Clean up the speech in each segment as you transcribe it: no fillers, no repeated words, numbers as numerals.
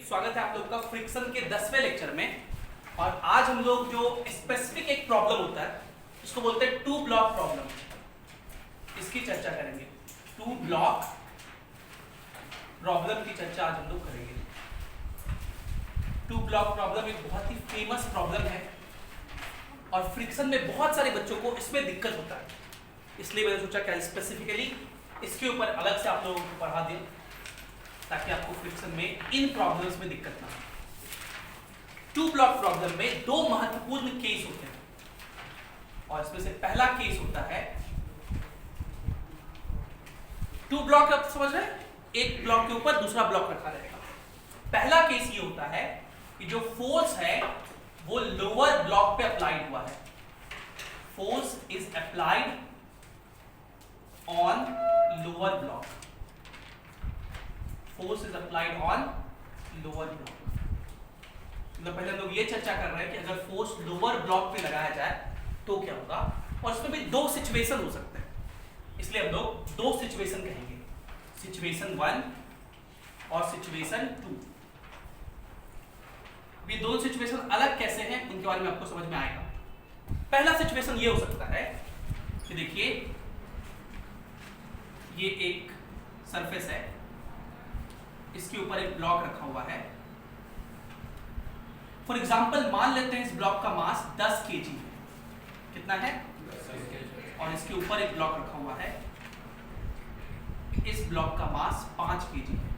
स्वागत है आप लोग का फ्रिक्शन के 10वें लेक्चर में। और आज हम लोग जो स्पेसिफिक एक प्रॉब्लम होता है उसको बोलते हैं टू ब्लॉक प्रॉब्लम, इसकी चर्चा करेंगे। टू ब्लॉक प्रॉब्लम की चर्चा आज हम लोग करेंगे। टू ब्लॉक प्रॉब्लम एक बहुत ही फेमस प्रॉब्लम है और फ्रिक्शन में बहुत सारे बच्चों को इसमें दिक्कत होता है, इसलिए मैंने सोचा क्या स्पेसिफिकली इसके ऊपर अलग से आप लोगों को पढ़ा दें ताकि आपको फ्रिक्शन में इन प्रॉब्लम्स में दिक्कत ना हो। टू ब्लॉक प्रॉब्लम में दो महत्वपूर्ण केस होते हैं और इसमें से पहला केस होता है टू ब्लॉक, आप समझ रहे हैं, एक ब्लॉक के ऊपर दूसरा ब्लॉक रखा रहेगा। पहला केस ये होता है कि जो फोर्स है वो लोअर ब्लॉक पे अप्लाइड हुआ है। Force is applied on lower block. Force is applied on lower block. मतलब पहले हम लोग ये चर्चा कर रहे हैं कि अगर फोर्स लोअर ब्लॉक पे लगाया जाए तो क्या होगा, और इसमें भी दो सिचुएशन हो सकते हैं, इसलिए हम लोग दो सिचुएशन कहेंगे, सिचुएशन 1 और सिचुएशन 2। ये दो सिचुएशन अलग कैसे हैं उनके बारे में आपको समझ में आएगा। पहला सिचुएशन ये हो सकता है कि देखिए ये एक सरफेस है, इसके ऊपर एक ब्लॉक रखा हुआ है। फॉर एग्जाम्पल मान लेते हैं इस ब्लॉक का मास 10 kg है। कितना है? 10 kg। और इसके ऊपर एक ब्लॉक रखा हुआ है, इस ब्लॉक का मास 5 kg है।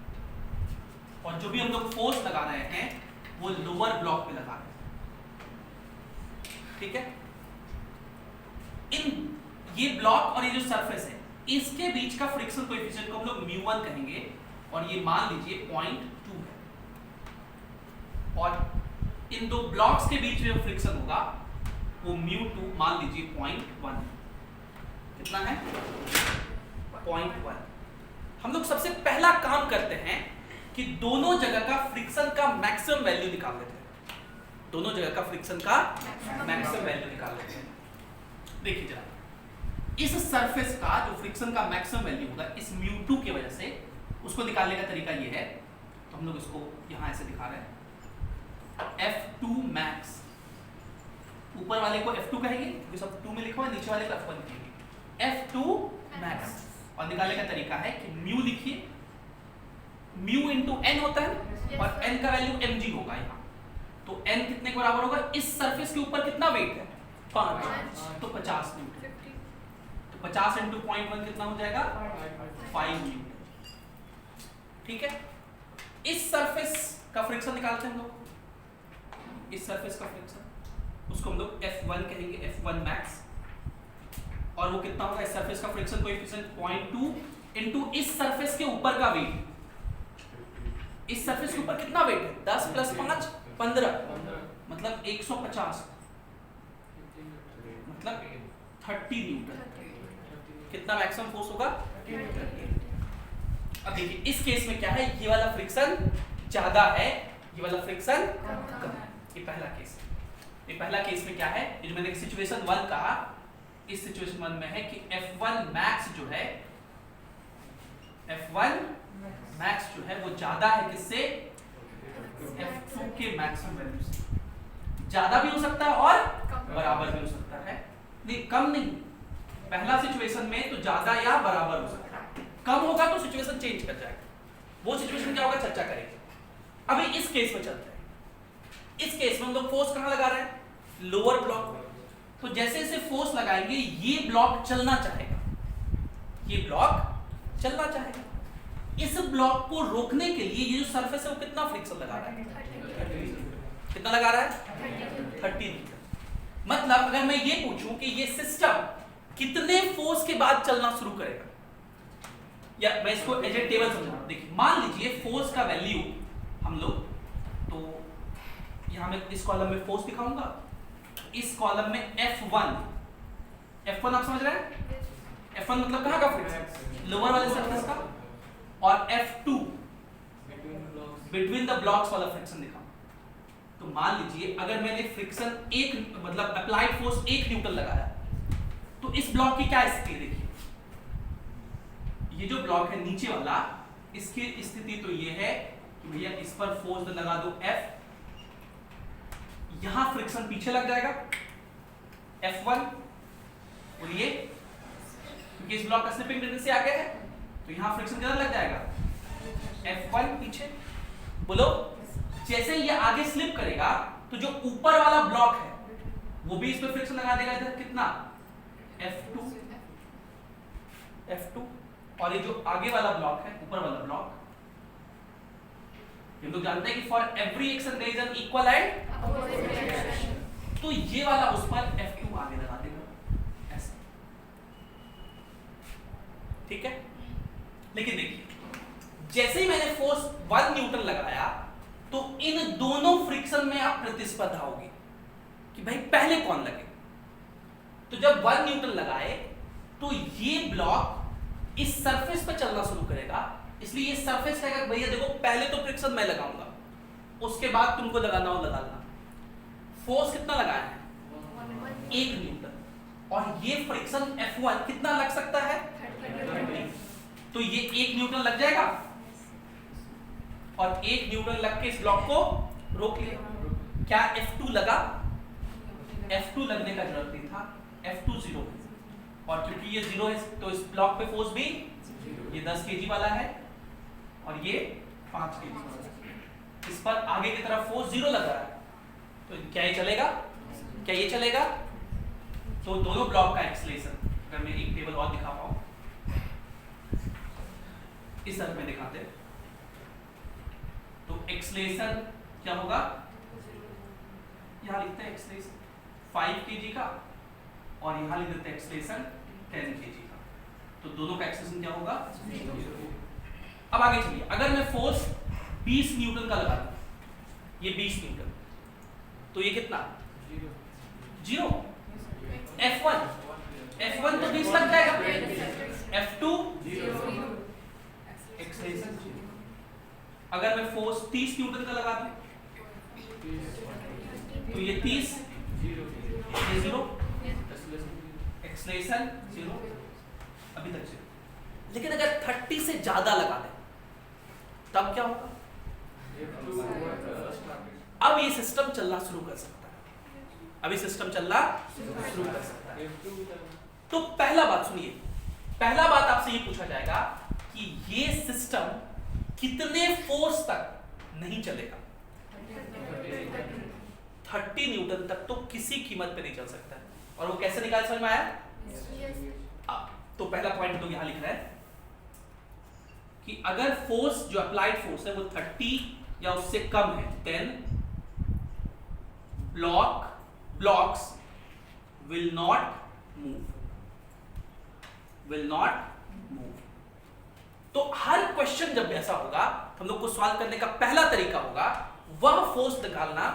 और जो भी हम लोग फोर्स लगा रहे हैं वो लोअर ब्लॉक पे लगा रहे हैं, ठीक है। इन ये ब्लॉक और ये जो सरफेस है इसके बीच का फ्रिक्शन कोएफिशिएंट को हम लोग μ1 कहेंगे और ये मान लीजिए 0.2 है। और इन दो ब्लॉक्स के बीच में जो फ्रिक्शन होगा वो μ2 मान लीजिए 0.1। कितना है? 0.1। हम लोग सबसे पहला काम करते हैं कि दोनों जगह का फ्रिक्शन का मैक्सिमम वैल्यू निकाल लेते हैं। दोनों जगह का फ्रिक्शन का मैक्सिमम वैल्यू निकाल लेते हैं। देखिए जरा, इस सरफेस का जो फ्रिक्शन का मैक्सिमम वैल्यू होगा इस μ2 की वजह से, उसको निकालने का तरीका ये है, तो हम लोग इसको यहां ऐसे दिखा रहे हैं, F2 max। ऊपर वाले को F2 कहेंगे क्योंकि सब 2 में लिखा हुआ है, नीचे वाले को F1 कहेंगे। F2 max और निकालने का तरीका है कि म्यू लिखिए, म्यू इंटू n होता है और n का वैल्यू mg होगा यहाँ। तो n कितने के बराबर होगा? इस सरफेस के ऊपर कितना वेट है? 5, तो 50 न्यूटन। तो 50 इंटू 0.1 कितना हो जाएगा? 5 न्यूटन, ठीक है। इस सरफेस का फ्रिक्शन निकालते हैं हम लोग, इस सरफेस का फ्रिक्शन, उसको हम लोग F1 कहेंगे, F1 मैक्स। और वो कितना होगा? इस सरफेस का फ्रिक्शन कोएफिशिएंट 0.2 इंटू इस सरफेस के ऊपर का वेट। इस सरफेस के ऊपर कितना वेट है? 10 प्लस 5 15, मतलब 150, मतलब 30 न्यूटन। कितना मैक्सिमम फोर्स होगा? अब देखिए इस केस में क्या है, ये वाला फ्रिक्शन ज्यादा है, ये वाला फ्रिक्शन कम है। ये पहला केस है। ये पहला केस में क्या है, ये जो मैंने सिचुएशन 1 कहा, इस सिचुएशन 1 में है कि F1 मैक्स जो है, F1 मैक्स जो है वो ज्यादा है किससे? F2 के मैक्सिमम वैल्यू से। ज्यादा भी हो सकता है और बराबर भी हो सकता है, नहीं कम नहीं। पहला सिचुएशन में तो ज्यादा या बराबर हो सकता है, कम होगा तो सिचुएशन चेंज कर जाएगा। वो सिचुएशन क्या होगा चर्चा करेंगे। अभी इस केस में चलते हैं। इस केस में हम लोग फोर्स कहां लगा रहे हैं? Lower block. तो जैसे जैसे फोर्स लगाएंगे ये ब्लॉक चलना चाहेगा, ये ब्लॉक चलना चाहेगा। इस ब्लॉक को रोकने के लिए ये जो सरफेस है वो कितना फ्रिक्शन लगा रहा है? कितना लगा रहा है? 30 न्यूटन। मतलब अगर मैं ये पूछूं कि ये सिस्टम कितने फोर्स के बाद चलना शुरू करेगा, या मैं इसको एज ए टेबल समझाऊं। देखिए मान लीजिए फोर्स का वैल्यू हम लोग, तो यहां मैं इस कॉलम में फोर्स दिखाऊंगा, इस कॉलम में F1 आप समझ रहे हैं? F1 मतलब कहां का फ्रिक्शन? लोअर वाले सरफेस का। और F2 बिटवीन द ब्लॉक्स वाला फ्रिक्शन दिखाऊं। तो मान लीजिए अगर मैंने फ्रिक्शन एक मतलब अप्लाइड फोर्स 1 न्यूटन लगाया, तो इस ब्लॉक की क्या स्थिति है? देखिए ये जो ब्लॉक है नीचे वाला, इसकी स्थिति तो ये है कि कि भैया इस पर फोर्स लगा दो F, यहां फ्रिक्शन पीछे लग जाएगा F1, और ये क्योंकि इस ब्लॉक का स्लिपिंग टेंडेंसी आगे है तो यहां फ्रिक्शन कितना लग जाएगा F1 पीछे। बोलो जैसे ये आगे स्लिप करेगा तो जो ऊपर वाला ब्लॉक है वो भी इस पे फ्रिक्शन लगा देगा, इधर कितना F2, और ये जो आगे वाला ब्लॉक है ऊपर वाला ब्लॉक, हम लोग जानते हैं कि for every action there is an equal and opposite reaction, तो ये वाला उस पर F2 आगे लगा देगा ऐसा, ठीक है। लेकिन देखिए जैसे ही मैंने फोर्स 1 न्यूटन लगाया तो इन दोनों फ्रिक्शन में आप प्रतिस्पर्धा होगी कि भाई पहले कौन लगे। तो जब 1 न्यूटन लगाए तो ये ब्लॉक इस सरफेस पर चलना शुरू करेगा, इसलिए ये सरफेस कहेगा भैया देखो पहले तो फ्रिक्शन मैं लगाऊंगा, उसके बाद तुमको लगाना हो लगा लेना। फोर्स कितना लगाया है 1 न्यूटन, और ये फ्रिक्शन F1 कितना लग सकता है 30, तो ये 1 न्यूटन लग जाएगा, और 1 न्यूटन लग के इस ब्लॉक को रोक लिया। क्या F2 लगा? F2 लगने का जरूरत नहीं था, F2 0 है, और क्योंकि ये 0 है तो इस ब्लॉक पे फोर्स भी ये 10 kg वाला है और ये 5 kg वाला है, इस पर आगे की तरफ फोर्स 0 लग रहा है, तो क्या ये चलेगा? क्या ये चलेगा? तो दोनों ब्लॉक का एक्सीलरेशन, अगर मैं एक टेबल और दिखा पाऊं इस तरफ में दिखाते हैं, तो एक्सीलरेशन क्या होगा, यहां लिखते हैं एक्सीलरेशन 5 kg का, और यहां लिख देते हैं एक्सीलरेशन 10 kg का, तो दोनों का एक्सीलरेशन क्या होगा 0। अब आगे चलिए, अगर मैं फोर्स 20 न्यूटन का लगा दूं, ये 20 न्यूटन, तो ये कितना 0, F1 तो 20 लग जाएगा, F2 एक्सीलरेशन 0। अगर मैं फोर्स 30 न्यूटन का लगा दूं तो ये 30, ये 0, एक्सीलरेशन 0, अभी तक 0। लेकिन अगर 30 से ज्यादा लगा दें तब क्या होगा? अब ये सिस्टम चलना शुरू कर सकता है, अभी सिस्टम चलना शुरू कर सकता है। तो पहला बात सुनिए, पहला बात आपसे ये पूछा जाएगा कि ये सिस्टम कितने फोर्स तक नहीं चलेगा? 30 न्यूटन तक तो किसी कीमत पे नहीं चल सकता है, और वो कैसे निकाल, समझ में आया? तो पहला पॉइंट तो यहां लिख रहा है कि अगर फोर्स जो अप्लाइड फोर्स है वो 30 या उससे कम है, then blocks will not move। तो हर क्वेश्चन जब ऐसा होगा हम लोग को सॉल्व करने का पहला तरीका होगा वह फोर्स निकालना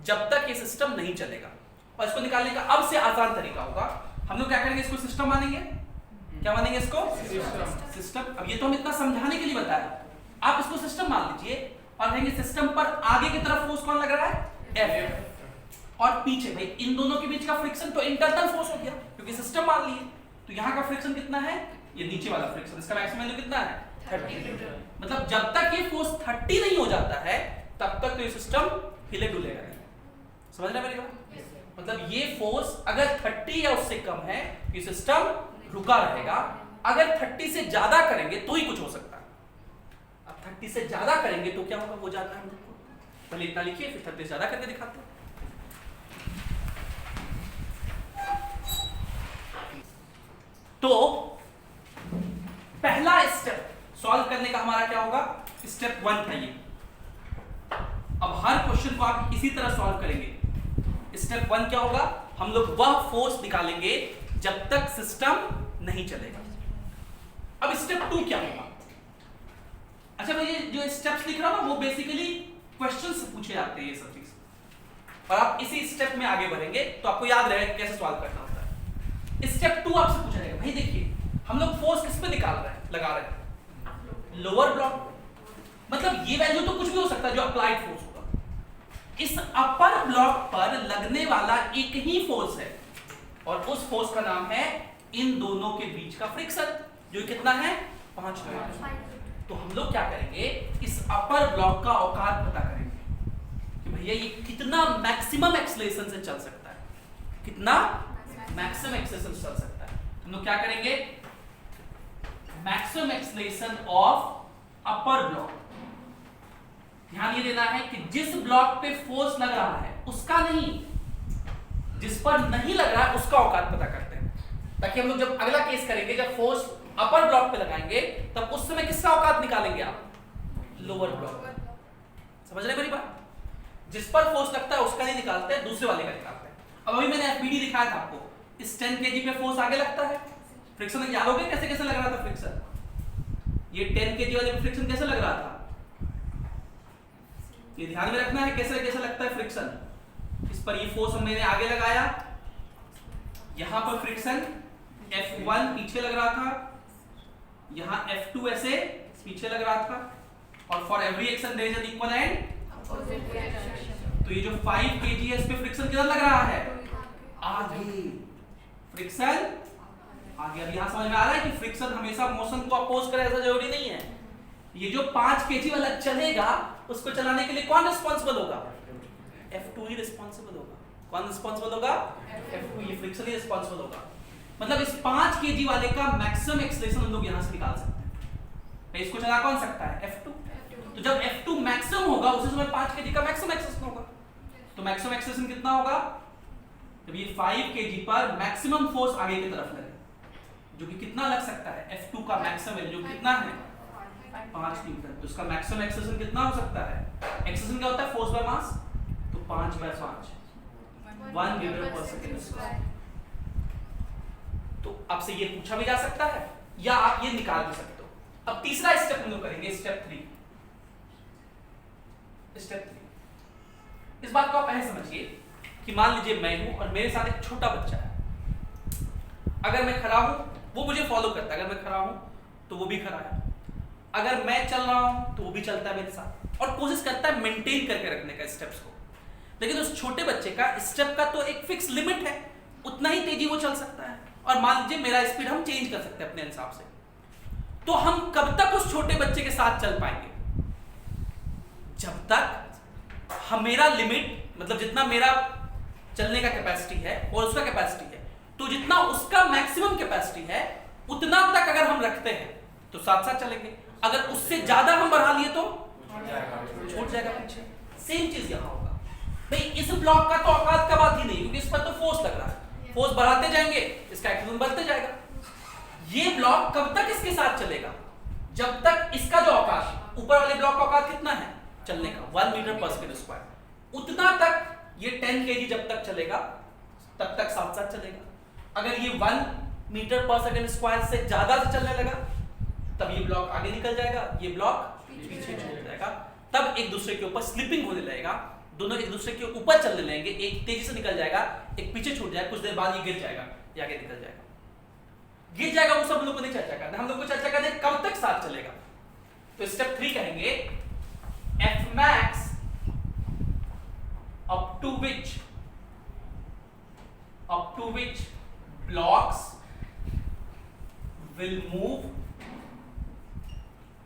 जब तक ये सिस्टम नहीं चलेगा, और इसको निकालने का अब से आसान तरीका होगा, हम लोग क्या करेंगे, इसको सिस्टम मानेंगे। क्या मानेंगे इसको? सिस्टम। अब ये तो हम इतना समझाने के लिए बताया, आप इसको सिस्टम मान लीजिए और कहेंगे सिस्टम पर आगे की तरफ फोर्स कौन लग रहा है F, और पीछे भाई इन दोनों के बीच का फ्रिक्शन तो इंटरनल फोर्स हो गया क्योंकि सिस्टम मान लिए, तो यहाँ का फ्रिक्शन कितना है, ये नीचे वाला फ्रिक्शन, इसका मैक्सिमम वैल्यू कितना है 30। मतलब जब तक ये फोर्स 30 नहीं हो जाता है तब तक तो ये सिस्टम हिले डुलेगा नहीं। समझ रहे मेरी बात? मतलब ये फोर्स अगर 30 या उससे कम है ये सिस्टम रुका रहेगा, अगर 30 से ज्यादा करेंगे तो ही कुछ हो सकता है। अब 30 से ज्यादा करेंगे तो क्या होगा, वो जाता है, पहले इतना लिखिए फिर 30 से ज्यादा करके दिखाते हैं। तो पहला स्टेप सॉल्व करने का हमारा क्या होगा, स्टेप 1 था ये। अब हर क्वेश्चन को आप इसी तरह सॉल्व करेंगे। स्टेप 1 क्या होगा, हम लोग वह फोर्स निकालेंगे जब तक सिस्टम नहीं चलेगा। अब स्टेप 2 क्या होगा? अच्छा भाई, ये जो स्टेप्स लिख रहा हूं ना वो बेसिकली क्वेश्चन से पूछे जाते हैं ये सब चीज, और आप इसी स्टेप में आगे बढ़ेंगे तो आपको याद रहेगा कैसे सॉल्व करना होता है। स्टेप 2 आपसे पूछा जाएगा, भाई देखिए हम लोग फोर्स किस पे निकाल रहे हैं, लगा रहे हैं लोअर ब्लॉक, मतलब ये वैल्यू तो कुछ भी हो सकता है जो अप्लाइड फोर्स होगा। इस अपर ब्लॉक पर लगने वाला एक ही फोर्स है और उस फोर्स का नाम है इन दोनों के बीच का फ्रिक्शन, जो कितना है 5 न्यूटन। तो हम लोग क्या करेंगे, इस अपर ब्लॉक का औकात पता करेंगे कि भैया ये कितना मैक्सिमम एक्सेलरेशन से चल सकता है, कितना मैक्सिमम एक्सेलरेशन से चल सकता है। हम लोग क्या करेंगे, maximum acceleration of upper block. ध्यान ये देना है कि जिस ब्लॉक पे फोर्स लग रहा है उसका नहीं, जिस पर नहीं लग रहा है उसका औकात पता करते हैं, ताकि हम लोग जब अगला केस करेंगे, जब फोर्स अपर ब्लॉक पे लगाएंगे, तब उस समय किसका औकात निकालेंगे आप, लोअर ब्लॉक। समझ रहे मेरी बात? जिस पर फोर्स लगता है उसका नहीं निकालते हैं, दूसरे वाले का निकालते हैं। अब अभी मैंने एफबीडी दिखाया था आपको, इस 10 kg पे फोर्स आगे लगता है, फ्रिक्शन याद हो गया कैसे कैसे लग रहा था फ्रिक्शन, ये 10 kg वाले पे फ्रिक्शन कैसे लग रहा था, ये ध्यान में रखना है कैसे कैसे लगता है फ्रिक्शन। इस पर ये फोर्स मैंने आगे लगाया, यहां पर फ्रिक्शन F1 पीछे लग रहा था, यहां F2 ऐसे पीछे लग रहा था, और for every action there is an equal and opposite reaction. तो ये जो 5 kg है इस पे फ्रिक्शन किधर लग रहा है, आगे, फ्रिक्शन आगे। अब यहां समझ में आ रहा है कि फ्रिक्शन हमेशा मोशन को अपोज करे ऐसा जरूरी नहीं है। ये जो 5 kg वाला चलेगा उसको चलाने के लिए कौन रिस्पांसिबल होगा, F2 ही रिस्पांसिबल होगा। कौन रिस्पांसिबल होगा, F2, ये फ्रिक्शन ही रिस्पांसिबल होगा। मतलब इस 5 kg वाले का मैक्सिमम एक्सेलरेशन हम लोग यहां से निकाल सकते हैं। तो इसको चला कौन सकता है, F2। तो जब F2 मैक्सिमम होगा उसी समय 5 kg का मैक्सिमम एक्सेलरेशन होगा। तो मैक्सिमम एक्सेलरेशन कितना होगा, जब ये 5 kg पर मैक्सिमम फोर्स आगे की तरफ लगे, जो कि कितना लग सकता है, F2 का मैक्सिमम वैल्यू कितना है, 5 न्यूटन। तो इसका मैक्सिमम एक्सेलरेशन कितना हो सकता है, एक्सेलरेशन क्या होता है, फोर्स बाय मास, तो 5/5 1 मीटर पर सेकंड स्क्वायर। तो आपसे ये पूछा भी जा सकता है या आप ये निकाल भी सकते हो। अब तीसरा स्टेप हम लोग करेंगे, स्टेप 3। इस बात को आप पहले समझिए कि मान लीजिए मैं हूं और मेरे साथ एक छोटा बच्चा है। अगर मैं खड़ा हूं वो मुझे फॉलो करता है, अगर मैं खड़ा हूं तो वो भी खड़ा है, अगर मैं चल रहा हूं तो वो भी चलता है मेरे साथ, और कोशिश करता है मेंटेन करके रखने का स्टेप्स को। लेकिन उस छोटे बच्चे का स्टेप का तो एक फिक्स लिमिट है, उतना ही तेजी वो चल सकता है, और मान लीजिए मेरा स्पीड हम चेंज कर सकते हैं अपने हिसाब से। तो हम कब तक उस छोटे बच्चे के साथ चल पाएंगे, जब तक हम मेरा लिमिट, मतलब जितना मेरा चलने का कैपेसिटी है और उसका कैपेसिटी है, तो जितना उसका मैक्सिमम कैपेसिटी है उतना तक अगर हम रखते हैं तो साथ साथ चलेंगे। अगर उससे ज्यादा हम बढ़ा लिए तो छूट जाएगा पीछे। सेम चीज यहां होगा भाई, इस ब्लॉक का तो औकात का बात ही नहीं, क्योंकि इस पर तो फोर्स लग रहा है, फोर्स बढ़ाते जाएंगे इसका एक्सेलरेशन बढ़ते जाएगा। ये ब्लॉक कब तक इसके साथ चलेगा, जब तक इसका जो औकात, ऊपर वाले ब्लॉक का औकात कितना है चलने का, 1 मीटर पर सेकंड स्क्वायर, उतना तक ये 10 kg जब तक चलेगा तब तक साथ साथ चलेगा। अगर ये 1 मीटर पर सेकंड स्क्वायर से ज्यादा से चलने लगा तब ये ब्लॉक आगे निकल जाएगा, ये ब्लॉक पीछे छूट जाएगा, तब एक दूसरे के ऊपर स्लिपिंग होने लगेगा, दोनों एक दूसरे के ऊपर चलने लगेंगे, एक तेजी से निकल जाएगा, एक पीछे छूट जाएगा, कुछ देर बाद ये गिर जाएगा, ये आगे निकल जाएगा। गिर जाएगा वो सब लोग को नहीं चर्चा करना, हम लोग को चर्चा करना है कब तक साथ चलेगा। तो स्टेप 3 कहेंगे F max up to which blocks will move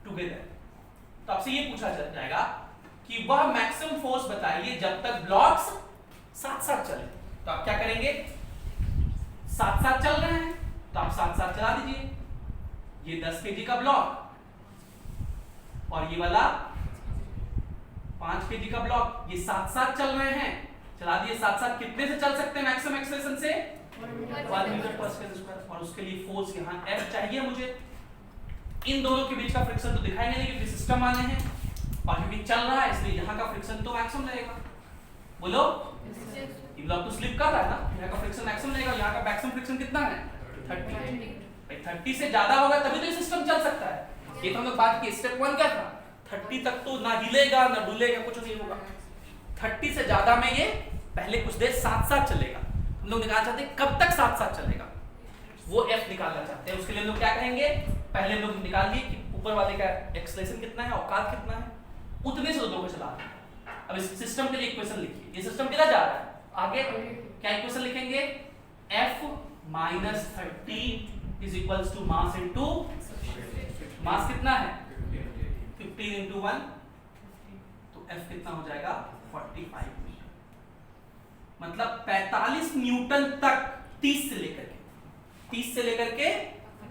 together। तो आपसे ये पूछा जाएगा कि वह मैक्सिमम फोर्स बताइए जब तक ब्लॉक्स साथ साथ चले। तो आप क्या करेंगे, साथ साथ चल रहे हैं तो आप साथ साथ चला दीजिए, ये 10 kg का ब्लॉक और ये वाला 5 kg का ब्लॉक, ये साथ साथ चल रहे हैं, चला दिए साथ साथ। कितने से चल सकते हैं मैक्सिमम एक्सेलरेशन से, 1 मीटर पर सेकंड स्क्वायर, और उसके लिए फोर्स यहाँ F चाहिए मुझे। इन दोनों के बीच का फ्रिक्शन तो दिखाएंगे नहीं क्योंकि सिस्टम वाले हैं, और क्योंकि चल रहा है इसलिए यहाँ का फ्रिक्शन तो मैक्सिमम रहेगा। बोलो, ये ब्लॉक तो स्लिप कर रहा है ना, यहाँ का फ्रिक्शन मैक्सिमम रहेगा, यहाँ का मैक्सिमम फ्रिक्शन कितना है 30। 30 से ज्यादा होगा तभी तो ये सिस्टम चल सकता है। ये तो हम लोग बात की, स्टेप 1 क्या था, 30 तक तो ना हिलेगा ना डुलेगा, कुछ नहीं होगा। 30 से ज्यादा में ये पहले कुछ देर साथ साथ चलेगा। हम लोग निकालना चाहते हैं कब तक साथ साथ चलेगा, वो F निकालना चाहते हैं। उसके लिए हम लोग क्या करेंगे, पहले हम लोग निकाल लिए कि ऊपर वाले का एक्सेलरेशन कितना है, औकात कितना है, उतने से दोनों को चला दें। अब इस सिस्टम के लिए इक्वेशन लिखिए, ये सिस्टम किधर जा रहा है आगे, क्या इक्वेशन लिखेंगे, F - 30 is equals to mass into, mass कितना है 15 इंटू 1, तो F कितना हो जाएगा 45 न्यूटन। मतलब 45 न्यूटन तक 30 से लेकर के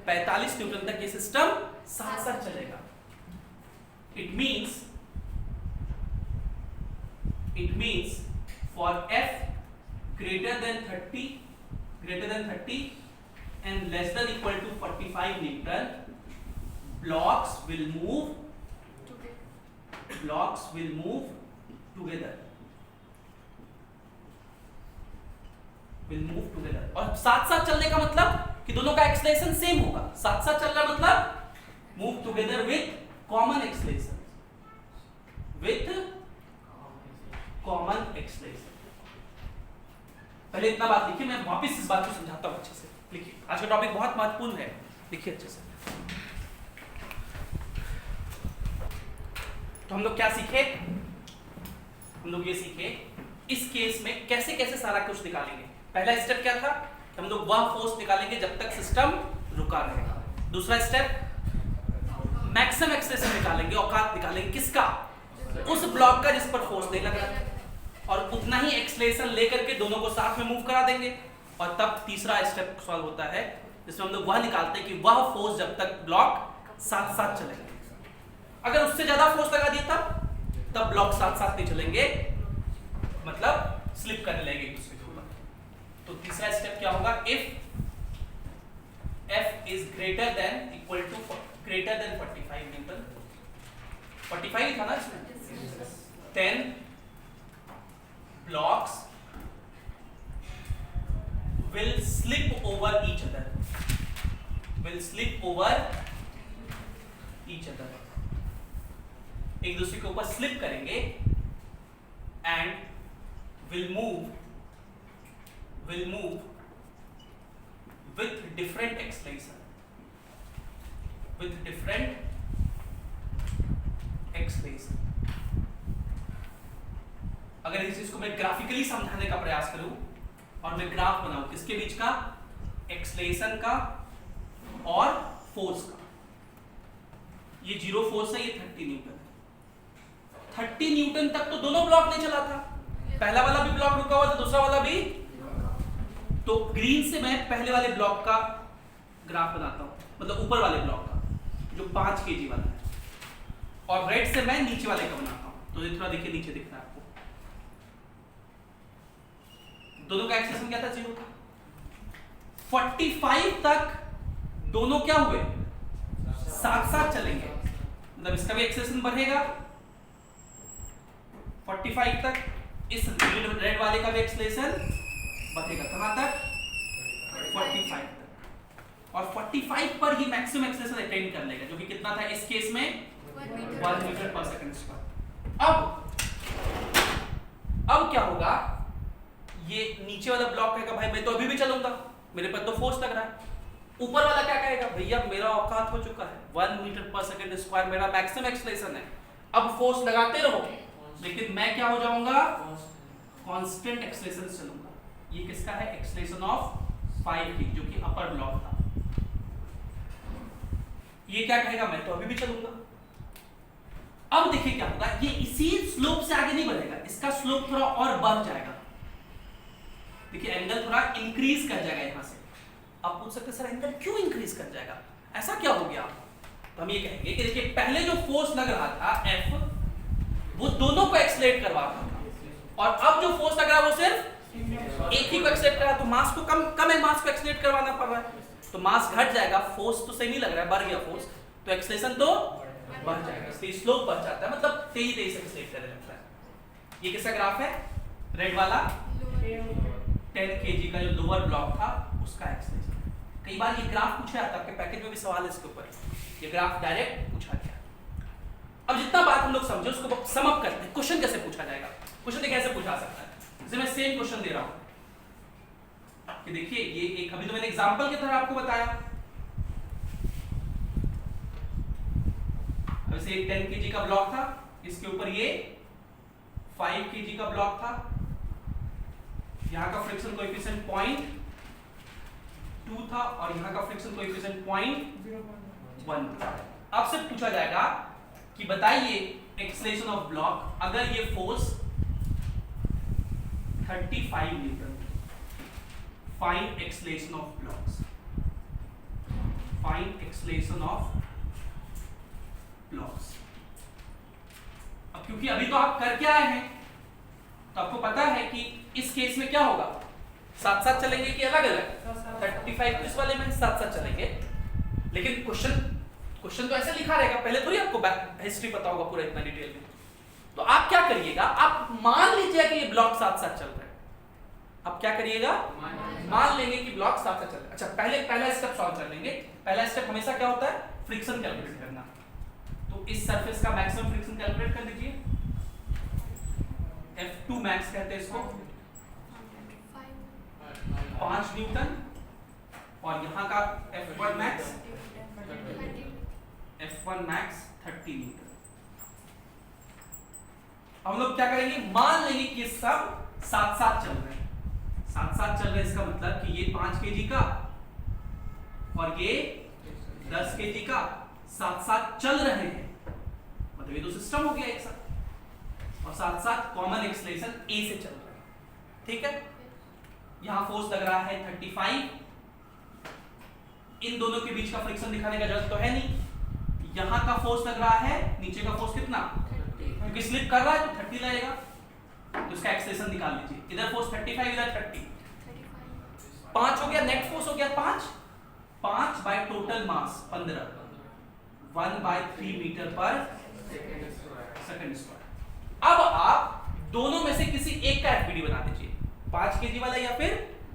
45 न्यूटन तक ये सिस्टम साथ साथ चलेगा। It means for F greater than 30 and less than equal to 45 Newton, blocks will move together। और साथ साथ चलने का मतलब कि दोनों का एक्सेलरेशन सेम होगा। साथ साथ चलना मतलब move together with common acceleration, पहले इतना बात लिखिए, मैं वापस इस बात को समझाता हूं अच्छे से। लिखिए, आज का टॉपिक बहुत महत्वपूर्ण है, लिखिए अच्छे से। तो हम लोग क्या सीखे? हम लोग ये सीखे इस केस में कैसे कैसे सारा कुछ निकालेंगे। पहला स्टेप क्या था? हम लोग वह फोर्स निकालेंगे जब तक सिस्टम रुका रहेगा। दूसरा स्टेप मैक्सिमम एक्सेलरेशन निकालेंगे, औकात निकालेंगे किसका? उस ब्लॉक का जिस पर फोर्स नहीं लग रहा है, और उतना ही एक्सेलरेशन लेकर के दोनों को साथ में मूव करा देंगे। और तब तीसरा स्टेप सॉल्व होता है जिसमें हम लोग वह निकालते हैं कि वह फोर्स जब तक ब्लॉक साथ साथ चलेगा। अगर उससे ज्यादा फोर्स लगा दिया तब ब्लॉक साथ साथ नहीं चलेंगे, मतलब स्लिप करने लगेंगे एक दूसरे के ऊपर। तो तीसरा स्टेप क्या होगा? If F is greater than 45 Newton, 45 था ना इसमें, 10 blocks will slip over each other, एक दूसरे के ऊपर स्लिप करेंगे and will move with different acceleration, अगर इस चीज को मैं ग्राफिकली समझाने का प्रयास करूं और मैं ग्राफ बनाऊं किसके बीच का? एक्सेलरेशन का और फोर्स का। ये 0 फोर्स है, ये 30 न्यूटन। 30 न्यूटन तक तो दोनों ब्लॉक नहीं चला था, पहला वाला भी ब्लॉक रुका हुआ था, दूसरा वाला भी। तो ग्रीन से मैं पहले वाले ब्लॉक का ग्राफ बनाता हूं, मतलब ऊपर वाले ब्लॉक का जो 5 kg वाला है, और रेड से मैं नीचे वाले का बनाता हूं। तो ये थोड़ा देखिए, नीचे दिख रहा है आपको, दोनों का एक्सेलरेशन क्या था? 0 था। 45 तक दोनों क्या हुए? साथ साथ चलेंगे, मतलब इसका भी एक्सेलरेशन बढ़ेगा 45 तक, इस रेड वाले का भी एक्सेलरेशन बढ़ेगा कहां तक? 45 तक। और 45 पर ही मैक्सिमम एक्सेलरेशन अटेन कर लेगा, जो कि कितना था इस केस में? 1 मीटर पर सेकंड स्क्वायर। अब क्या होगा? ये नीचे वाला ब्लॉक कहेगा भाई मैं तो अभी भी चलूंगा, मेरे पर तो फोर्स लग रहा है। ऊपर वाला क्या कहेगा? भैया मेरा औकात हो चुका है, 1 मीटर पर सेकंड स्क्वायर मेरा मैक्सिमम एक्सेलरेशन है, अब फोर्स लगाते रहो, लेकिन मैं क्या हो जाऊंगा? कांस्टेंट एक्सेलरेशन से चलूंगा। ये किसका है? एक्सेलरेशन ऑफ 5 kg, जो कि अपर ब्लॉक था। ये क्या कहेगा? मैं तो अभी भी चलूंगा। अब देखिए क्या होगा, ये इसी स्लोप से आगे नहीं बढ़ेगा, इसका स्लोप थोड़ा और बढ़ जाएगा। देखिए एंगल थोड़ा इंक्रीज कर जाएगा यहां से। आप पूछ सकते सर एंगल क्यों इंक्रीज कर जाएगा, ऐसा क्या हो गया? तो हम ये कहेंगे कि देखिए पहले जो फोर्स लग रहा था F, वो दोनों को एक्सेलरेट करवा रहा था, और अब जो फोर्स लग रहा है वो सिर्फ एक ही को एक्सेलरेट कर रहा है। तो मास को कम है, मास को एक्सेलरेट करवाना पड़ रहा है, तो मास घट जाएगा, फोर्स तो सही नहीं लग रहा है, बढ़ गया फोर्स, तो एक्सेलरेशन तो बढ़ जाएगा, इसलिए स्लोप बढ़ जाता है, मतलब तेज तेज एक्सेलरेट करने लगता है। ये किसका ग्राफ है? रेड वाला 10 kg का जो लोअर ब्लॉक था उसका एक्सेलरेशन। कई बार ये ग्राफ पूछा जाता है, आपके पैकेज में भी सवाल है इसके ऊपर, ये ग्राफ डायरेक्ट पूछा गया। अब जितना बात हम लोग समझे उसको सम अप करते हैं, क्वेश्चन कैसे पूछा जाएगा। क्वेश्चन कैसे पूछा सकता है? जैसे मैं सेम क्वेश्चन दे रहा हूं कि देखिए ये एक, अभी तो मैंने एग्जांपल की तरह आपको बताया, अब से 10 kg का ब्लॉक था, इसके ऊपर ये 5 kg का ब्लॉक था, यहाँ का फ्रिक्शन कोएफिशिएंट 0.2 था और यहाँ का फ्रिक्शन कोएफिशिएंट 0.1 था। आपसे पूछा जाएगा कि बताइए एक्सेलरेशन ऑफ ब्लॉक, अगर ये force 35 Newton, find acceleration of blocks, find acceleration of blocks. अब क्योंकि अभी तो आप करके आए हैं तो आपको पता है कि इस केस में क्या होगा, साथ साथ चलेंगे कि अलग अलग, 35 इस वाले में साथ साथ चलेंगे, लेकिन क्वेश्चन तो ऐसे लिखा रहेगा, पहले थोड़ी आपको हिस्ट्री पता होगा पूरा इतना डिटेल में। तो आप क्या करिएगा, आप मान लीजिए कि ये ब्लॉक साथ साथ चल रहे हैं, आप क्या करिएगा, मान लेंगे कि ब्लॉक साथ साथ चल रहे हैं। अच्छा, पहला स्टेप सॉल्व कर लेंगे। पहला स्टेप हमेशा क्या होता है, फ्रिक्शन कैलकुलेट करना। तो इस सरफेस का मैक्सिमम फ्रिक्शन कैलकुलेट कर लीजिए, F2 मैक्स कहते हैं इसको, 5 न्यूटन, और यहाँ का F1 मैक्स 30 न्यूटन। हम लोग क्या करेंगे, मान लेंगे कि ये सब साथ साथ चल रहे हैं, साथ साथ चल रहे हैं, इसका मतलब कि ये 5 kg का और ये 10 kg का साथ साथ चल रहे हैं, मतलब ये दो सिस्टम हो गया एक साथ, और साथ साथ कॉमन एक्सेलरेशन A से चल रहा है। ठीक है, यहां फोर्स लग रहा है 35, इन दोनों के बीच का फ्रिक्शन दिखाने का जरूरत तो है नहीं, यहां का फोर्स लग रहा है, नीचे का फोर्स कितना, क्योंकि स्लिप कर रहा है तो 30 लगेगा, तो इसका एक्सेलरेशन निकाल लीजिए, इधर फोर्स 35, इधर 30, 5 हो गया, नेट फोर्स हो गया 5 बाय टोटल मास 15, 1/3 मीटर पर सेकंड स्क्वायर। अब आप दोनों में से किसी एक का एफपीडी बना दीजिए, 5 kg वाला या फिर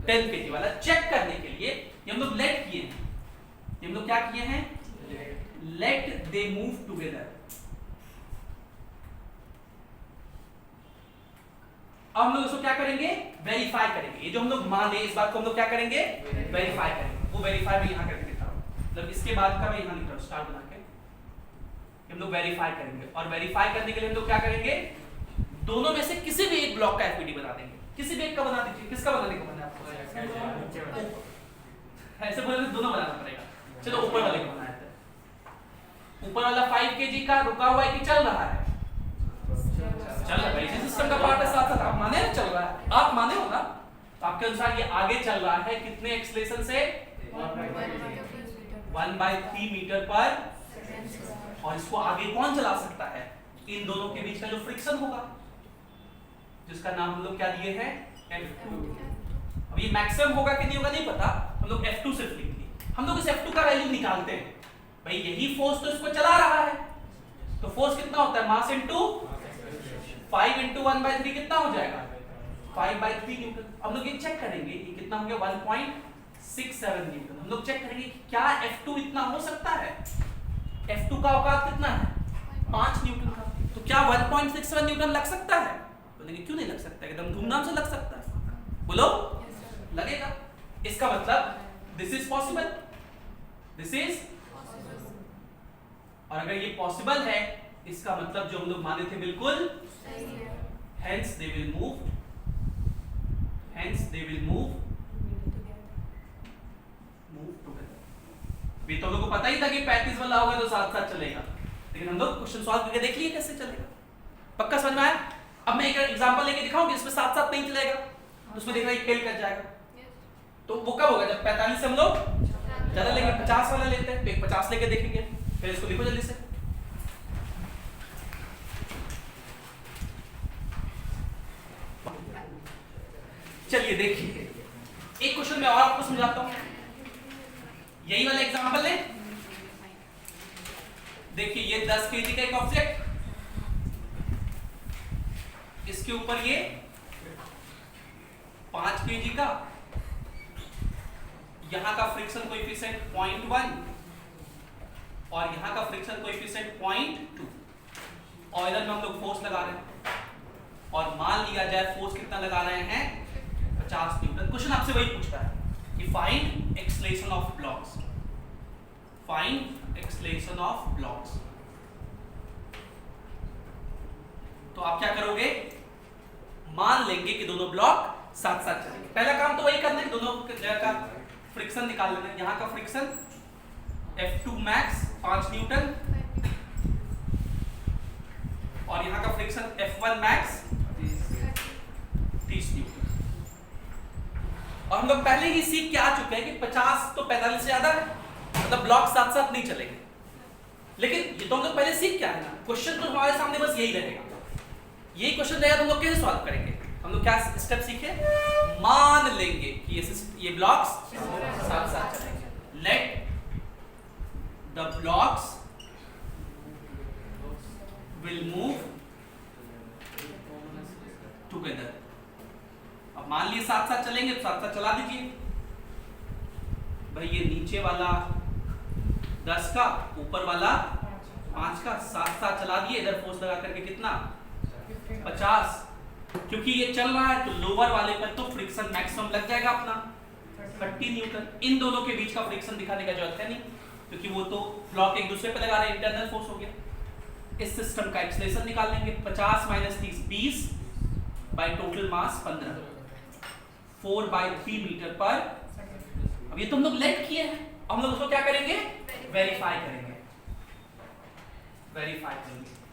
10 kg वाला, चेक करने के लिए। ये हम लोग लेट किए हैं, ये हम लोग क्या किए हैं, लेट दे मूव टुगेदर। अब हम लोग इसको क्या करेंगे, वेरीफाई करेंगे। ये जो हम लोग माने, इस बात को हम लोग क्या करेंगे, वेरीफाई करेंगे। वो वेरीफाई में यहां करके लिखा हूं, मतलब इसके बाद का मैं यहां लिख रहा हूं, स्टार बना के हम लोग वेरीफाई करेंगे। और वेरीफाई करने के लिए हम लोग क्या करेंगे, दोनों में से किसी भी एक ब्लॉक का एफपीडी बना देंगे, किसी भी एक का बना दीजिए। किसका बनाने का मन है आपको, ऐसे बोले तो दोनों बनाना पड़ेगा। चलो ऊपर वाले का बनाते हैं। ऊपर वाला 5 kg का रुका हुआ है कि चल रहा है, चल रहा है, इसी सिस्टम का पार्ट है, साथ साथ आप माने ना चल रहा है, आप माने हो ना, तो आपके अनुसार ये आगे चल रहा है कितने एक्सेलरेशन से, 1/3 मीटर पर, और इसको आगे कौन चला सकता है, इन दोनों के बीच का जो फ्रिक्शन होगा, जिसका नाम हम लोग क्या दिए हैं, F2। अब ये मैक्सिमम होगा कि नहीं होगा नहीं पता, हम लोग F2 सिर्फ लिख दिए। हम लोग इस F2 का वैल्यू निकालते हैं, भाई यही फोर्स तो इसको चला रहा है, तो फोर्स कितना होता है, मास इनटू 5 × 1/3 कितना हो जाएगा, 5/3 न्यूटन। हम लोग ये चेक करेंगे ये कितना हो गया, 1.67 न्यूटन। हम लोग चेक करेंगे कि क्या F2 इतना हो सकता है, F2 का औकात कितना है, 5 न्यूटन का, तो क्या 1.67 न्यूटन लग सकता है, बोलेंगे क्यों नहीं लग सकता, एकदम धूमधाम से लग सकता है, बोलो लगेगा। इसका मतलब this is possible, this is, और अगर ये पॉसिबल है, इसका मतलब जो हम लोग माने थे बिल्कुल, hence they will move, hence they will move together। भी तो हम लोग को पता ही था कि 35 वाला होगा तो साथ साथ चलेगा, लेकिन हम लोग क्वेश्चन सॉल्व करके देख लिए कैसे चलेगा। पक्का समझ में आया? अब मैं एक एग्जांपल लेके दिखाऊंगी, इसमें साथ साथ नहीं चलेगा, तो उसमें देखना एक फेल कर जाएगा। तो वो कब होगा, जब 45 से हम लोग ज्यादा लेंगे, 50 वाला लेते हैं, तो एक 50 लेके देखेंगे। फिर इसको लिखो जल्दी से, चलिए देखिए एक क्वेश्चन में और आपको समझाता हूं, यही वाला एग्जांपल ले। देखिए ये 10 kg का एक ऑब्जेक्ट, इसके ऊपर ये 5 kg का, यहां का फ्रिक्शन कोएफिशिएंट 0.1 और यहां का फ्रिक्शन कोएफिशिएंट 0.2, और इधर में हम लोग फोर्स लगा रहे हैं, और मान लिया जाए फोर्स कितना लगा रहे हैं, 50 न्यूटन। क्वेश्चन आपसे वही पूछता है कि find acceleration of blocks, find acceleration of blocks. तो आप क्या करोगे, मान लेंगे कि दोनों ब्लॉक साथ साथ चलेंगे। पहला काम तो वही करना है, दोनों जगह का फ्रिक्शन निकाल लेना है। यहां का फ्रिक्शन F2 मैक्स 5 न्यूटन, और यहाँ का फ्रिक्शन F1 मैक्स 30 न्यूटन। और हम लोग पहले ही सीख के आ चुके हैं कि 50 तो 45 से ज्यादा है, मतलब ब्लॉक साथ साथ नहीं चलेंगे। लेकिन ये तो हम लोग पहले सीख क्या है ना, क्वेश्चन तो हमारे सामने बस यही रहेगा, यही क्वेश्चन रहेगा तो हम लोग कैसे सॉल्व करेंगे। हम लोग क्या स्टेप सीखे, मान लेंगे कि ये ब्लॉक्स साथ साथ चलेंगे। Let the blocks will move together. अब मान लिए साथ साथ चलेंगे तो साथ साथ चला दीजिए भाई। ये नीचे वाला 10 का, ऊपर वाला 5 का, साथ साथ चला दिए। इधर फोर्स लगा करके कितना 50, क्योंकि ये चल रहा है तो लोअर वाले पर तो फ्रिक्शन मैक्सिमम लग जाएगा अपना 30 न्यूटन। इन दोनों के बीच का फ्रिक्शन दिखाने का जरूरत है नहीं, क्योंकि वो तो ब्लॉक एक दूसरे पे लगा रहे हैं, इंटरनल फोर्स हो गया। इस सिस्टम का एक्सेलरेशन निकाल लेंगे। 50 minus 30 20 by total mass 15, 4/3 metre पर। अब ये तो हम लोग लेट किए हैं, हम लोग उसको क्या करेंगे, वेरीफाई करेंगे।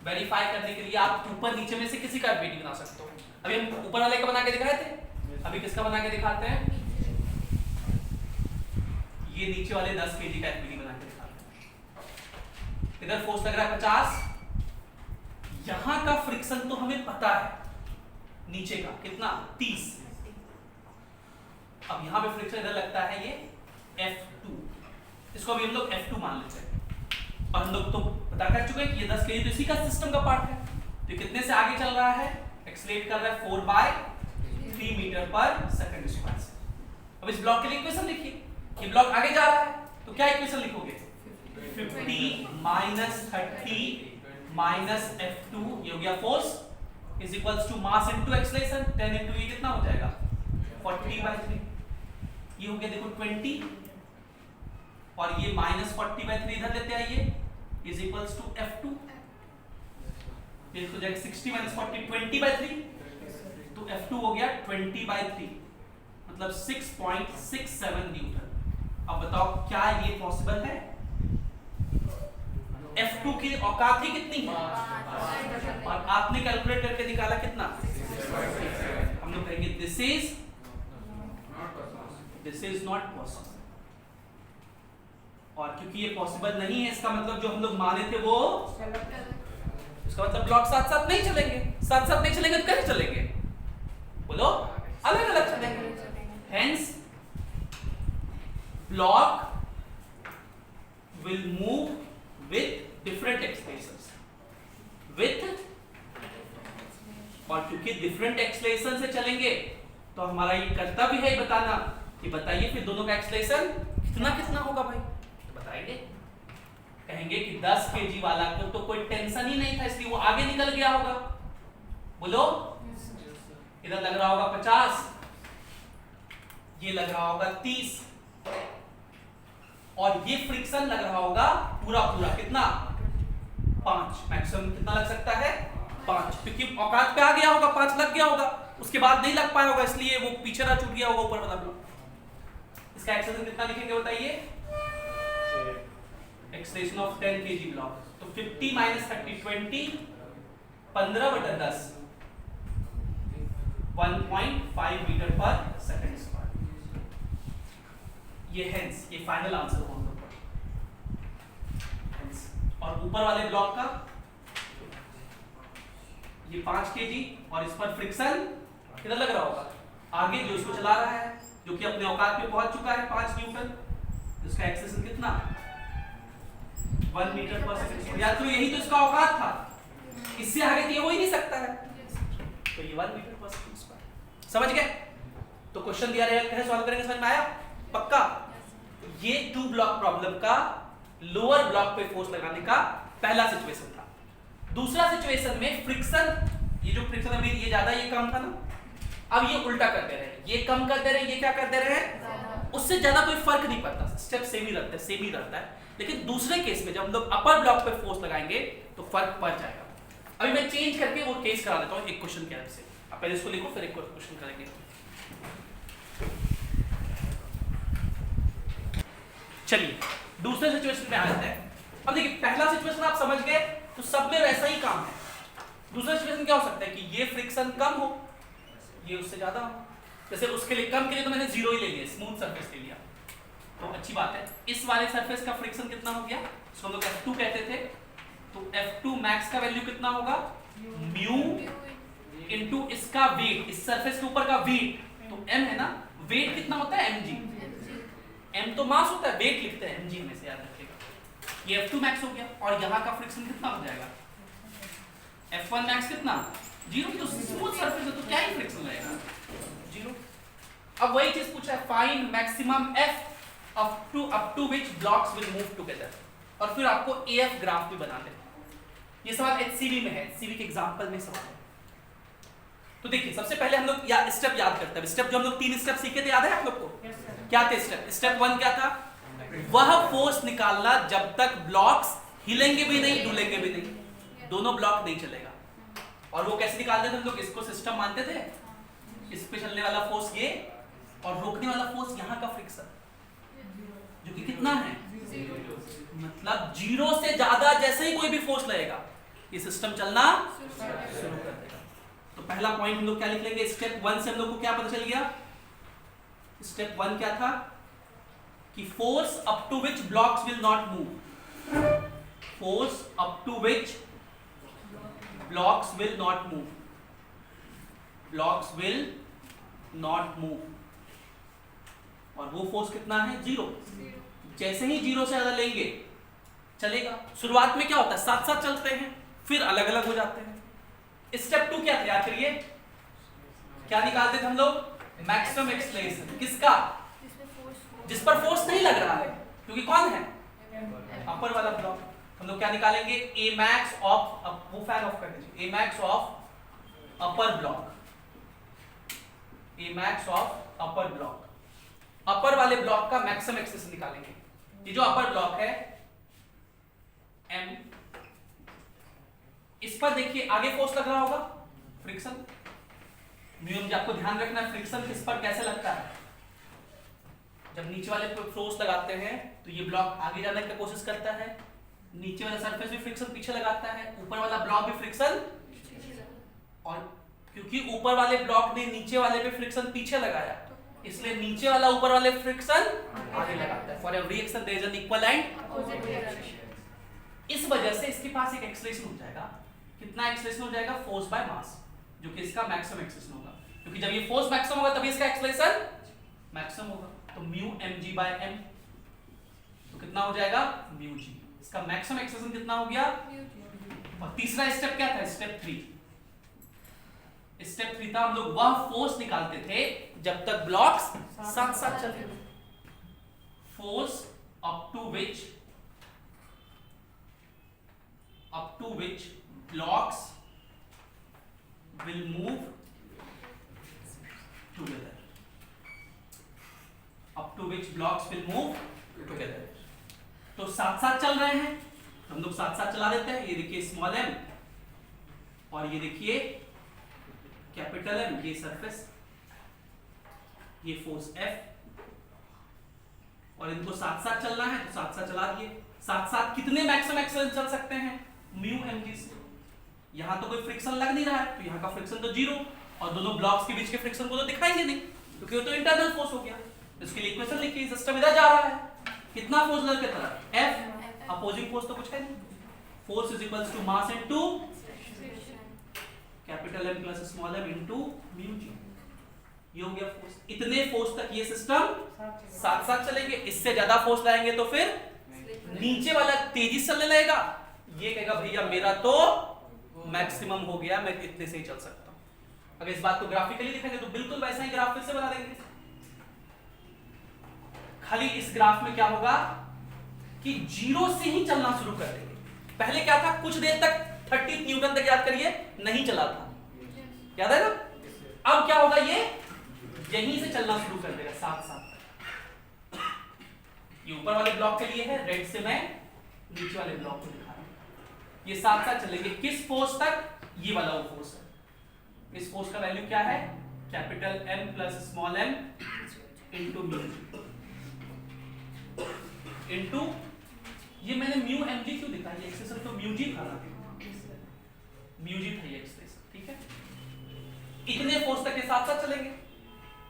वेरीफाई करने के लिए आप ऊपर नीचे में से किसी का एफबीडी बना सकते हो। अभी हम ऊपर वाले का बना के दिखाए थे, अभी किसका बना के दिखाते हैं, ये नीचे वाले 10 केजी का एफबीडी बना के दिखाते हैं। इधर फोर्स लग रहा है 50, यहां का फ्रिक्शन तो हमें पता है, नीचे का कितना 30। अब यहां पे फ्रिक्शन इधर लगता है ये F2, इसको अभी हम लोग F2 मान लेते हैं। और हम लोग तो पता कर चुके हैं कि ये 10 केजी तो इसी का सिस्टम का पार्ट है। तो कितने से आगे चल रहा है, एक्सेलरेट कर रहा है 4/3 मीटर पर सेकंड स्क्वायर से। अब इस ब्लॉक के लिए इक्वेशन लिखिए, ये ब्लॉक आगे जा रहा है तो क्या इक्वेशन लिखोगे, 50 माइनस 30 माइनस F2, ये हो गया force is equals to mass into acceleration. 10 into ये कितना हो जाएगा 40/3, ये हो गया देखो 20, और ये माइनस 40/3 इधर लेते आइए, इज इक्वल्स टू F2। ये हो जाएगा 60 माइनस 40 20/3, तो F2 हो गया 20/3, मतलब 6.67 न्यूटन। अब बताओ क्या ये पॉसिबल है, F2 की औकात ही कितनी है, और आपने कैलकुलेट करके निकाला कितना, हम लोग कहेंगे दिस इज नॉट पॉसिबल। और क्योंकि ये पॉसिबल नहीं है, इसका मतलब जो हम लोग माने थे वो, इसका मतलब ब्लॉक साथ साथ नहीं चलेंगे। साथ साथ नहीं चलेंगे तो कैसे चलेंगे, बोलो, अलग अलग चलेंगे। Hence block will move with different accelerations, और क्योंकि डिफरेंट एक्सेलरेशन से चलेंगे तो हमारा ये कर्तव्य है बताना कि बताइए फिर दोनों का एक्सेलरेशन कितना कितना होगा भाई। तो बताएंगे, कहेंगे कि 10 केजी वाला को तो कोई टेंशन ही नहीं था, इसलिए वो आगे निकल गया होगा। बोलो, इधर लग रहा होगा 50, ये लग रहा होगा 30, और ये फ्रिक्शन लग रहा होगा पूरा पूरा कितना 5, मैक्सिमम कितना लग सकता है 5, क्योंकि औकात पे आ गया होगा, 5 लग गया होगा, उसके बाद नहीं लग पाया होगा, इसलिए वो पीछे ना छूट गया होगा ऊपर वाला ब्लॉक। इसका एक्सेलरेशन कितना लिखेंगे बताइए, एक्सेलरेशन ऑफ 10 kg ब्लॉक, तो 50 माइनस 30 20, 15/10, 1.5 मीटर पर सेकंड स्क्वायर। ये हेंस ये फाइनल आंसर हो हम लोग का। और ऊपर वाले ब्लॉक का ये 5 kg, और इस पर फ्रिक्शन कितना लग रहा होगा, आगे जो इसको चला रहा है, जो कि अपने औकात पे पहुंच चुका है 5 न्यूटन, इसका एक्सेलरेशन कितना 1 मीटर पर सेकंड। याद करो यही तो इसका औकात था, इससे आगे तो ये हो ही नहीं सकता है, तो ये 1 मीटर पर सेकंड स्क्वायर। समझ गए? तो क्वेश्चन दिया रहेगा, कैसे सॉल्व करेंगे, समझ में आया पक्का? ये 2 ब्लॉक प्रॉब्लम का लोअर ब्लॉक पे फोर्स लगाने का पहला सिचुएशन था। दूसरा सिचुएशन में फ्रिक्शन, ये जो फ्रिक्शन अभी ये ज्यादा ये कम था ना, अब ये उल्टा कर दे रहे हैं, ये कम कर दे रहे हैं, ये क्या कर दे रहे हैं, उससे ज्यादा कोई फर्क नहीं पड़ता, स्टेप सेम ही रहता है। लेकिन दूसरे केस में जब हम लोग अपर ब्लॉक पे फोर्स लगाएंगे तो फर्क पड़ जाएगा। अभी मैं चेंज करके वो केस करा देता हूँ एक क्वेश्चन के हेल्प से। आप पहले इसको लिखो, फिर एक क्वेश्चन करेंगे। चलिए दूसरे सिचुएशन में आ जाते हैं। अब देखिए पहला सिचुएशन आप समझ गए, तो सब में वैसा ही काम है, दूसरा सिचुएशन क्या हो सकता है कि ये फ्रिक्शन कम हो, ये उससे ज्यादा हो। जैसे उसके लिए कम के लिए तो मैंने 0 ही ले लिया, स्मूथ सरफेस ले लिया, तो अच्छी बात है। इस वाले सरफेस का फ्रिक्शन कितना हो गया, इसको हम लोग F2 कहते थे, तो F2 मैक्स का वैल्यू कितना होगा, म्यू इनटू इसका वेट, इस सरफेस के ऊपर का वेट, तो m है ना, वेट कितना होता है mg, m तो मास होता है, वेट लिखते हैं mg में से, याद रखिएगा। ये F2 मैक्स हो गया, और यहाँ का फ्रिक्शन कितना हो जाएगा, F1 मैक्स कितना 0, तो स्मूथ सरफेस है तो क्या ही फ्रिक्शन रहेगा 0। अब वही चीज पूछा है, find maximum f up to which blocks will move together, और फिर आपको AF ग्राफ भी बनाते हैं। ये सवाल HCV में है, HCV के एग्जांपल में सवाल है। तो देखिए सबसे पहले हम लोग स्टेप याद करते हैं। स्टेप जो हम लोग 3 स्टेप सीखे थे, याद है आप लोग को? क्या थे स्टेप? स्टेप 1 क्या था, वह फोर्स निकालना जब तक ब्लॉक्स हिलेंगे भी नहीं डुलेंगे भी नहीं, दोनों ब्लॉक नहीं चलेगा। और वो कैसे निकालते थे हम लोग, इसको सिस्टम मानते थे, इस पे चलने वाला फोर्स ये और रोकने वाला फोर्स यहाँ का फ्रिक्शन, जो कि कितना है 0। मतलब 0 से ज्यादा जैसे ही कोई भी फोर्स लगेगा ये सिस्टम चलना शुरू कर देगा। तो पहला पॉइंट हम लोग क्या लिख लेंगे, स्टेप 1 से हम लोग को क्या पता चल गया, स्टेप 1 क्या था कि force up to which blocks will not move, force up to which blocks will not move, blocks will not move, और वो फोर्स कितना है 0। जैसे ही 0 से ज्यादा लेंगे चलेगा। शुरुआत में क्या होता है, साथ साथ चलते हैं, फिर अलग अलग हो जाते हैं। स्टेप 2 क्या था, याद करिए, क्या निकालते थे हम लोग, मैक्सिमम एक्सेलरेशन, किसका, जिस पर फोर्स नहीं लग रहा है, क्योंकि कौन है अपर वाला ब्लॉक। हम लोग क्या निकालेंगे, ए मैक्स ऑफ, वो फैन ऑफ कर दीजिए, a max of upper block, a max of upper block, upper वाले ब्लॉक का मैक्सिमम एक्सेलरेशन निकालेंगे। ये जो अपर ब्लॉक है m, इस पर देखिए आगे फोर्स लग रहा होगा फ्रिक्शन, म्यू, आपको ध्यान रखना है फ्रिक्शन किस पर कैसे लगता है। जब नीचे वाले पर फोर्स लगाते हैं तो ये ब्लॉक आगे जाने की कोशिश करता है, नीचे वाला सरफेस भी फ्रिक्शन पीछे लगाता है, ऊपर वाला ब्लॉक भी फ्रिक्शन, और क्योंकि ऊपर वाले ब्लॉक ने नीचे वाले पे फ्रिक्शन पीछे लगाया, इसलिए नीचे वाला ऊपर वाले फ्रिक्शन आगे लगाता है। For every action there is an equal and opposite direction. इस वजह से इसके पास एक एक्सेलरेशन हो जाएगा, कितना एक्सेलरेशन हो जाएगा, फोर्स बाय मास, जो कि इसका मैक्सिमम एक्सेलरेशन होगा, क्योंकि जब ये फोर्स मैक्सिमम होगा तभी इसका एक्सेलरेशन मैक्सिमम होगा। तो म्यू mg by m, तो कितना हो जाएगा म्यू g, इसका मैक्सिमम एक्सेलरेशन कितना हो गया। और तीसरा स्टेप क्या था, स्टेप 3, स्टेप 3 था हम लोग वह फोर्स निकालते थे जब तक ब्लॉक्स साथ साथ चलते थे, force up to which blocks will move together, up to which blocks will move together. तो साथ साथ चल रहे हैं, हम लोग साथ साथ चला देते हैं। ये देखिए स्मॉल m और ये देखिए कैपिटल M, ये सरफेस, ये फोर्स F, और इनको साथ साथ चलना है तो साथ साथ चला दिए। साथ साथ कितने मैक्सिमम एक्सेलरेशन चल सकते हैं, म्यू mg से। यहां तो कोई फ्रिक्शन लग नहीं रहा है तो यहां का फ्रिक्शन तो 0, और दोनों ब्लॉक्स के बीच के फ्रिक्शन को तो दिखाएंगे नहीं, क्योंकि वो तो इंटरनल फोर्स हो गया। इसके लिए इक्वेशन लिखिए, सिस्टम इधर जा रहा है, कितना फोर्स लग के तरफ F, अपोजिंग फोर्स तो कुछ है नहीं, force is equals to mass into capital M plus small m into mu g। ये हो गया फोर्स। इतने फोर्स तक ये सिस्टम साथ साथ चलेंगे, इससे ज्यादा फोर्स लाएंगे तो फिर नीचे वाला तेजी से चलने लगेगा, ये कहेगा भैया मेरा तो मैक्सिमम हो गया, मैं इतने से ही चल सकता हूं। अगर इस बात को ग्राफिकली दिखाएंगे तो बिल्कुल वैसा ही ग्राफ फिर से बना देंगे। खाली इस ग्राफ में क्या होगा कि 0 से ही चलना शुरू कर देंगे। पहले क्या था, कुछ देर तक 30 न्यूटन तक याद करिए नहीं चला था, याद है ना। अब क्या होगा, ये यहीं से चलना शुरू कर देगा साथ साथ। ये ऊपर वाले ब्लॉक के लिए है, रेड से मैं नीचे वाले ब्लॉक को दिखा रहा हूं। ये साथ साथ चलेंगे, किस फोर्स तक, ये वाला वो फोर्स है। इस फोर्स का वैल्यू क्या है, capital M plus small m into mu into, ये मैंने म्यू mg क्यों दिखा, ये एक्सेलरेशन तो म्यू g था ना, म्यू जी था ये एक्सप्रेशन, ठीक है। इतने फोर्स तक के साथ साथ चलेंगे।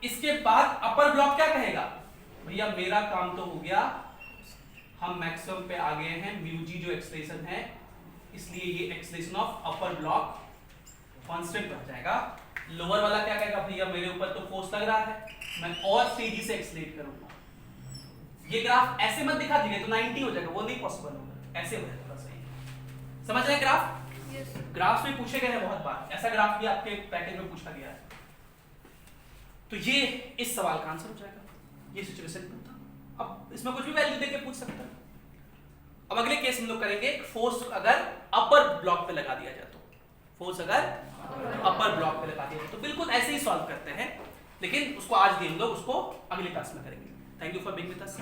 इसके बाद अपर ब्लॉक क्या कहेगा, भैया मेरा काम तो हो गया, हम मैक्सिमम पे आ गए हैं, म्यू जी जो एक्सप्रेशन है, इसलिए ये expression of upper block constant बन जाएगा। लोअर वाला क्या कहेगा, भैया मेरे ऊपर तो फोर्स लग रहा है, मैं और तेजी से एक्सलेट करूंगा। ये ग्राफ ऐसे मत दिखा दीजिए तो 90 हो जाएगा, वो नहीं पॉसिबल होगा, ऐसे हो जाएगा। सही समझ रहे हैं ग्राफ? yes. ग्राफ्स में पूछे गए हैं बहुत बार, ऐसा ग्राफ भी आपके पैकेज में पूछा गया है। तो ये इस सवाल का आंसर हो जाएगा, ये सिचुएशन था। अब इसमें कुछ भी वैल्यू देके पूछ सकता है। अब अगले केस हम लोग करेंगे, फोर्स अगर अपर ब्लॉक पे लगा दिया जाए तो, फोर्स अगर अपर ब्लॉक पे लगा दिया जाए तो बिल्कुल ऐसे ही सॉल्व करते हैं, लेकिन उसको आज नहीं हम लोग उसको अगले क्लास में करेंगे। Thank you for being with us.